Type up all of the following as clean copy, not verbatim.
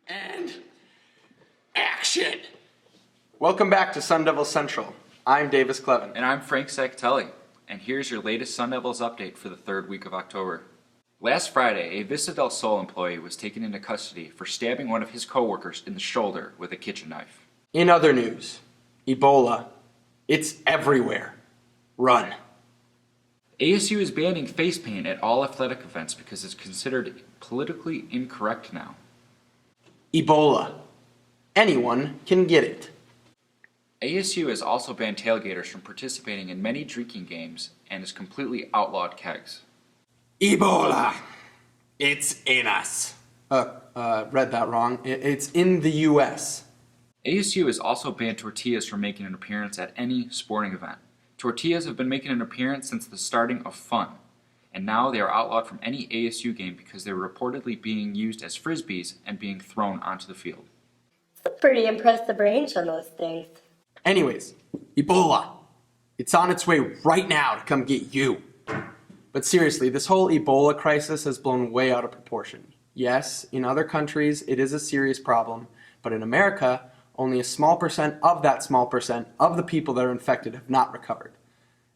And action! Welcome back to Sun Devil Central. I'm Davis Clevin. And I'm Frank Sacatelli, and here's your latest Sun Devils update for the third week of October. Last Friday, a Vista del Sol employee was taken into custody for stabbing one of his coworkers in the shoulder with a kitchen knife. In other news, Ebola. It's everywhere. Run. ASU is banning face paint at all athletic events because it's considered politically incorrect now. Ebola. Anyone can get it. ASU has also banned tailgaters from participating in many drinking games and has completely outlawed kegs. Ebola. It's in us. Read that wrong. It's in the U.S. ASU has also banned tortillas from making an appearance at any sporting event. Tortillas have been making an appearance since the starting of fun, and now they are outlawed from any ASU game because they were reportedly being used as frisbees and being thrown onto the field. It's a pretty impressive range on those things. Anyways, Ebola. It's on its way right now to come get you. But seriously, this whole Ebola crisis has blown way out of proportion. Yes, in other countries it is a serious problem, but in America, only a small percent of that small percent of the people that are infected have not recovered.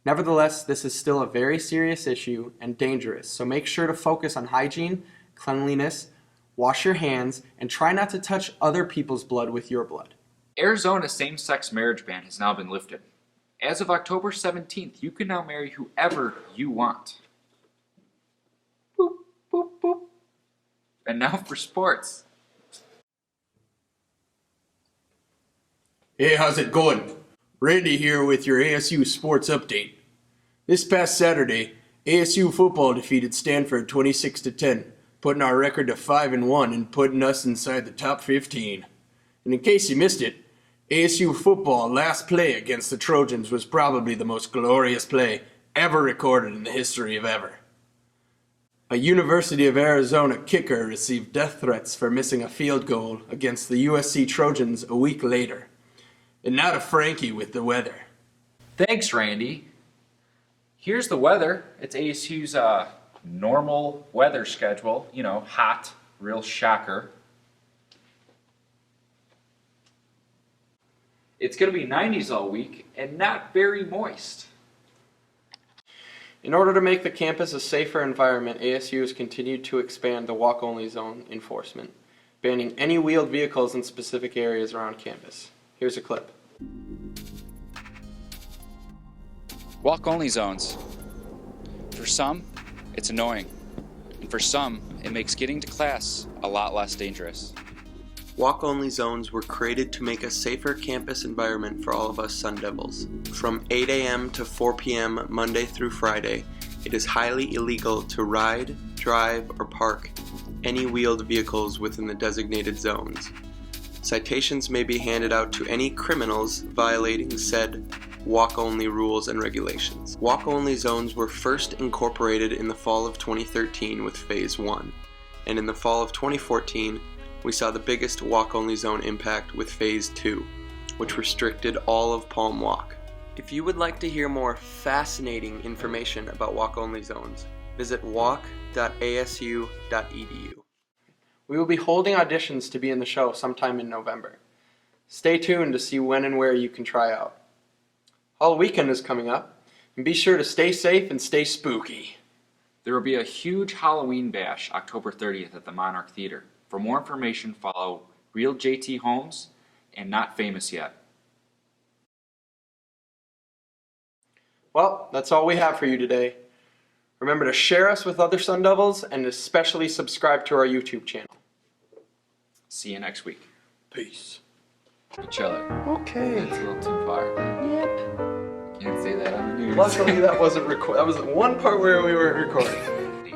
Nevertheless, this is still a very serious issue and dangerous, so make sure to focus on hygiene, cleanliness, wash your hands, and try not to touch other people's blood with your blood. Arizona's same-sex marriage ban has now been lifted. As of October 17th, you can now marry whoever you want. Boop, boop, boop. And now for sports. Hey, how's it going? Randy here with your ASU sports update. This past Saturday, ASU football defeated Stanford 26-10, putting our record to 5-1 and putting us inside the top 15. And in case you missed it, ASU football last play against the Trojans was probably the most glorious play ever recorded in the history of ever. A University of Arizona kicker received death threats for missing a field goal against the USC Trojans a week later. And now to Frankie with the weather. Thanks, Randy. Here's the weather. It's ASU's normal weather schedule. You know, hot, real shocker. It's going to be 90s all week and not very moist. In order to make the campus a safer environment, ASU has continued to expand the walk-only zone enforcement, banning any wheeled vehicles in specific areas around campus. Here's a clip. Walk-only zones. For some, it's annoying. And for some, it makes getting to class a lot less dangerous. Walk-only zones were created to make a safer campus environment for all of us Sun Devils. From 8 a.m. to 4 p.m. Monday through Friday, it is highly illegal to ride, drive, or park any wheeled vehicles within the designated zones. Citations may be handed out to any criminals violating said walk-only rules and regulations. Walk-only zones were first incorporated in the fall of 2013 with Phase 1, and in the fall of 2014, we saw the biggest walk-only zone impact with Phase 2, which restricted all of Palm Walk. If you would like to hear more fascinating information about walk-only zones, visit walk.asu.edu. We will be holding auditions to be in the show sometime in November. Stay tuned to see when and where you can try out. All weekend is coming up, and be sure to stay safe and stay spooky. There will be a huge Halloween bash October 30th at the Monarch Theater. For more information, follow Real JT Holmes, and not famous yet. Well, that's all we have for you today. Remember to share us with other Sun Devils and especially subscribe to our YouTube channel. See you next week. Peace. Each other. Okay. That's a little too far. Yep. Can't say that on the news. Luckily that wasn't recorded. That was the one part where we weren't recording.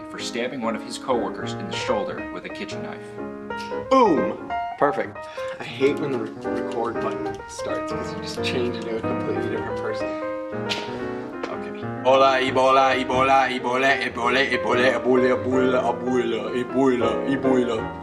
For stabbing one of his coworkers in the shoulder with a kitchen knife. Boom! Perfect. I hate when the record button starts because you just change into a completely different person. Okay. Ebola, Ebola, Ebola, Ebola, Ebola, Ebola, Ebola, Ebola, Ebola, Ebola, Ebola.